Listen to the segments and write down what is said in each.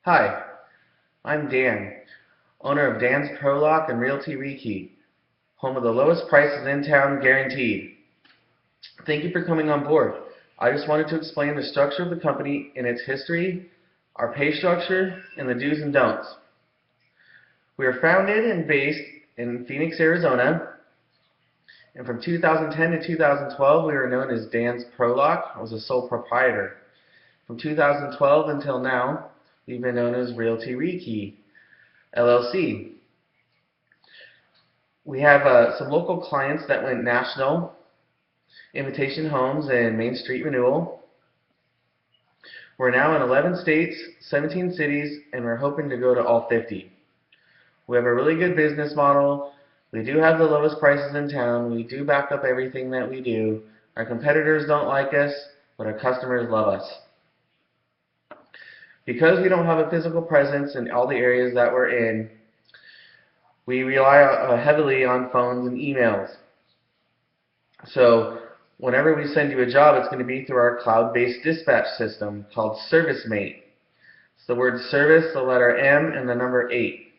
Hi, I'm Dan, owner of Dan's Pro Lock and Realty Rekey, home of the lowest prices in town guaranteed. Thank you for coming on board. I just wanted to explain the structure of the company and its history, our pay structure, and the do's and don'ts. We are founded and based in Phoenix, Arizona, and from 2010 to 2012 we were known as Dan's Pro Lock. I was a sole proprietor. From 2012 until now, we've been known as Realty Rekey, LLC. We have some local clients that went national, Invitation Homes and Main Street Renewal. We're now in 11 states, 17 cities, and we're hoping to go to all 50. We have a really good business model. We do have the lowest prices in town. We do back up everything that we do. Our competitors don't like us, but our customers love us. Because we don't have a physical presence in all the areas that we're in, we rely heavily on phones and emails. So whenever we send you a job, it's going to be through our cloud-based dispatch system called ServiceMate. It's the word service, the letter M, and the number 8.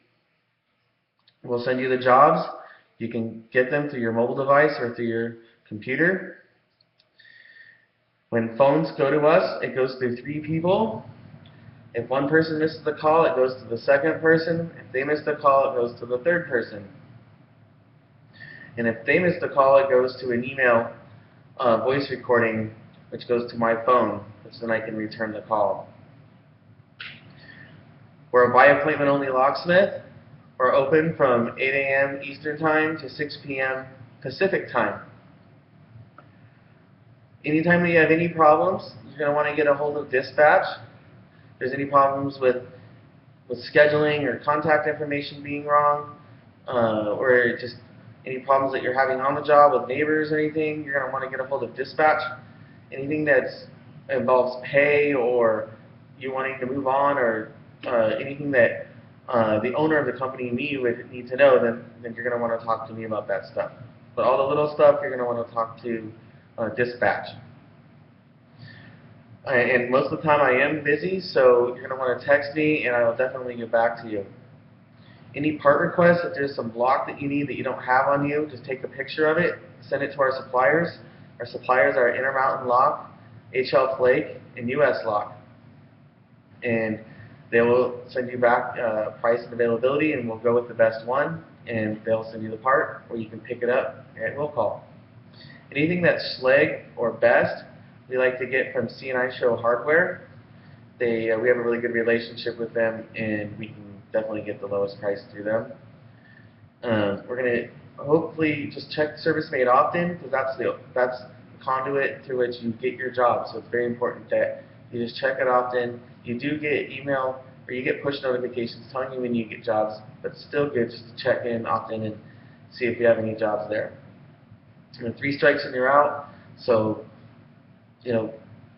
We'll send you the jobs. You can get them through your mobile device or through your computer. When phones go to us, it goes through 3 people. If one person misses the call, it goes to the second person. If they miss the call, it goes to the third person. And if they miss the call, it goes to an email voice recording, which goes to my phone, which then I can return the call. We're a by appointment only locksmith. We're open from 8 a.m. Eastern Time to 6 p.m. Pacific Time. Anytime that you have any problems, you're going to want to get a hold of dispatch. If there's any problems with scheduling or contact information being wrong, or just any problems that you're having on the job with neighbors or anything, you're going to want to get a hold of dispatch. Anything that involves pay or you wanting to move on, or anything that the owner of the company, me, would need to know, then you're going to want to talk to me about that stuff. But all the little stuff, you're going to want to talk to dispatch. And most of the time I am busy, so you're going to want to text me and I will definitely get back to you. Any part requests, if there's some block that you need that you don't have on you, just take a picture of it, send it to our suppliers. Our suppliers are Intermountain Lock, HL Flake, and US Lock. And they will send you back price and availability, and we'll go with the best one, and they'll send you the part, or you can pick it up at will call. Anything that's Schlage or Best, we like to get from C&I Show Hardware. We have a really good relationship with them, and we can definitely get the lowest price through them. We're going to hopefully just check ServiceMate often, because that's the conduit through which you get your job. So it's very important that you just check it often. You do get email or you get push notifications telling you when you get jobs, but it's still good just to check in often and see if you have any jobs there. 3 strikes and you're out. So,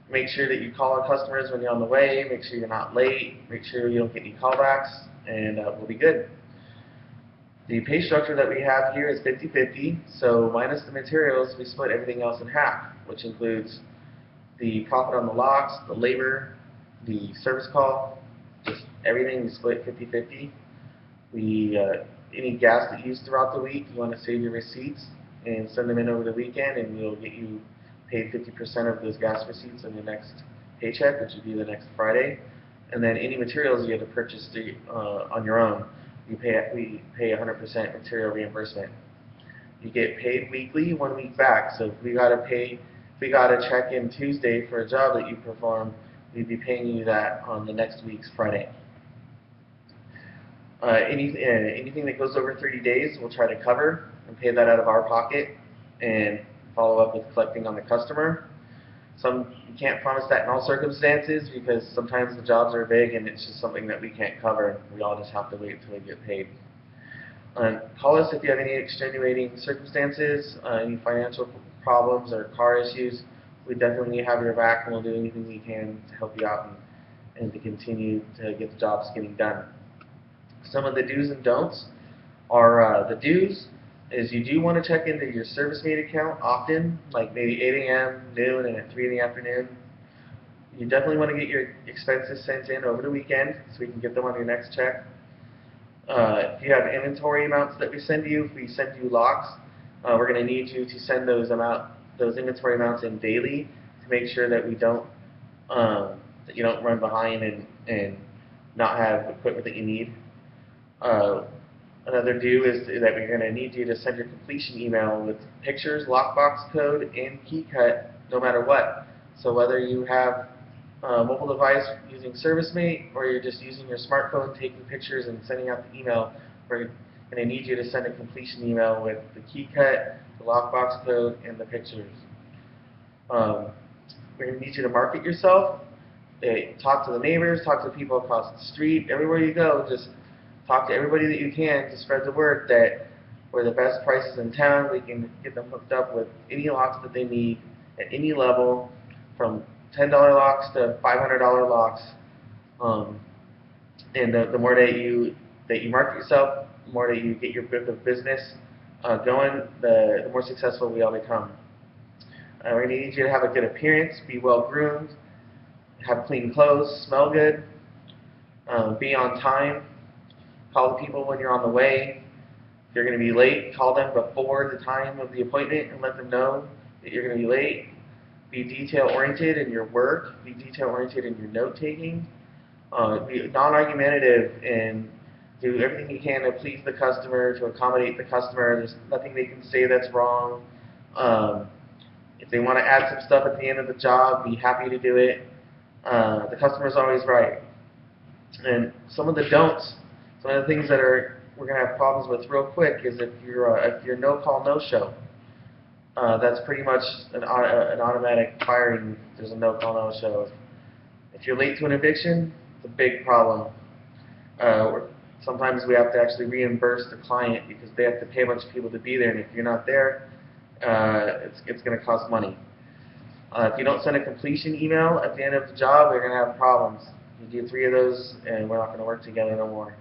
make sure that you call our customers when you're on the way. Make sure you're not late. Make sure you don't get any callbacks, and we'll be good. The pay structure that we have here is 50-50, so minus the materials, we split everything else in half, which includes the profit on the locks, the labor, the service call, just everything we split 50-50. Any gas that you use throughout the week, you want to save your receipts and send them in over the weekend, and we'll get you paid 50% of those gas receipts on your next paycheck, which would be the next Friday. And then any materials you have to purchase on your own, we pay 100% material reimbursement. You get paid weekly, 1 week back. So if we got to check in Tuesday for a job that you perform, we'd be paying you that on the next week's Friday. Anything that goes over 30 days, we'll try to cover and pay that out of our pocket and follow up with collecting on the customer. You can't promise that in all circumstances, because sometimes the jobs are big and it's just something that we can't cover. We all just have to wait until we get paid. Call us if you have any extenuating circumstances, any financial problems or car issues. We definitely have your back, and we'll do anything we can to help you out and to continue to get the jobs getting done. Some of the do's and don'ts are the do's is you do want to check into your ServiceMate account often, like maybe 8 a.m., noon, and at 3 in the afternoon. You definitely want to get your expenses sent in over the weekend so we can get them on your next check. If you have inventory amounts that we send you, if we send you locks, we're going to need you to send those inventory amounts in daily to make sure that that you don't run behind and not have equipment that you need. Uh, Another due is that we're going to need you to send your completion email with pictures, lockbox code, and key cut, no matter what. So whether you have a mobile device using ServiceMate or you're just using your smartphone taking pictures and sending out the email, we're going to need you to send a completion email with the key cut, the lockbox code, and the pictures. We're going to need you to market yourself. Talk to the neighbors, talk to people across the street, everywhere you go, just talk to everybody that you can to spread the word that we're the best prices in town. We can get them hooked up with any locks that they need at any level, from $10 locks to $500 locks. And the more that you market yourself, the more that you get your book of business going, the more successful we all become. We're going to need you to have a good appearance, be well groomed, have clean clothes, smell good, be on time. Call the people when you're on the way. If you're going to be late, call them before the time of the appointment and let them know that you're going to be late. Be detail-oriented in your work. Be detail-oriented in your note-taking. Be non-argumentative and do everything you can to please the customer, to accommodate the customer. There's nothing they can say that's wrong. If they want to add some stuff at the end of the job, be happy to do it. The customer's always right. And some of the don'ts, some of the things that we're going to have problems with real quick is if you're no-call, no-show. That's pretty much an automatic firing. There's a no-call, no-show. If you're late to an eviction, it's a big problem. Sometimes we have to actually reimburse the client because they have to pay a bunch of people to be there, and if you're not there, it's going to cost money. If you don't send a completion email at the end of the job, we're going to have problems. You do 3 of those, and we're not going to work together no more.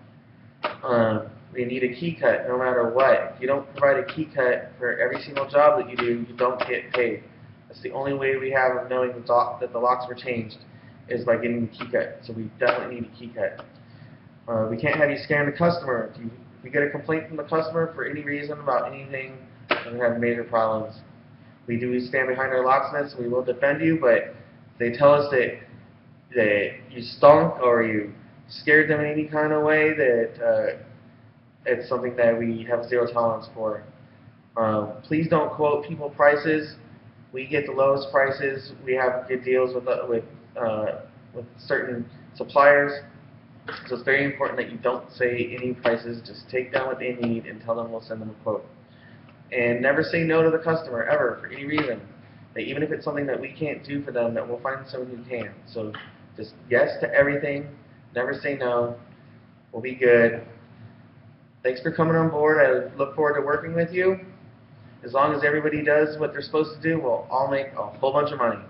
We need a key cut no matter what. If you don't provide a key cut for every single job that you do, you don't get paid. That's the only way we have of knowing that the locks were changed is by getting the key cut. So we definitely need a key cut. We can't have you scam the customer. If we get a complaint from the customer for any reason about anything, we're going to have major problems. We do stand behind our locksmiths. We will defend you, but if they tell us that you stunk or you scared them in any kind of way, that it's something that we have zero tolerance for. Please don't quote people prices. We get the lowest prices. We have good deals with certain suppliers. So it's very important that you don't say any prices. Just take down what they need and tell them we'll send them a quote. And never say no to the customer, ever, for any reason. That even if it's something that we can't do for them, that we'll find someone who can. So just yes to everything. Never say no. We'll be good. Thanks for coming on board. I look forward to working with you. As long as everybody does what they're supposed to do, we'll all make a whole bunch of money.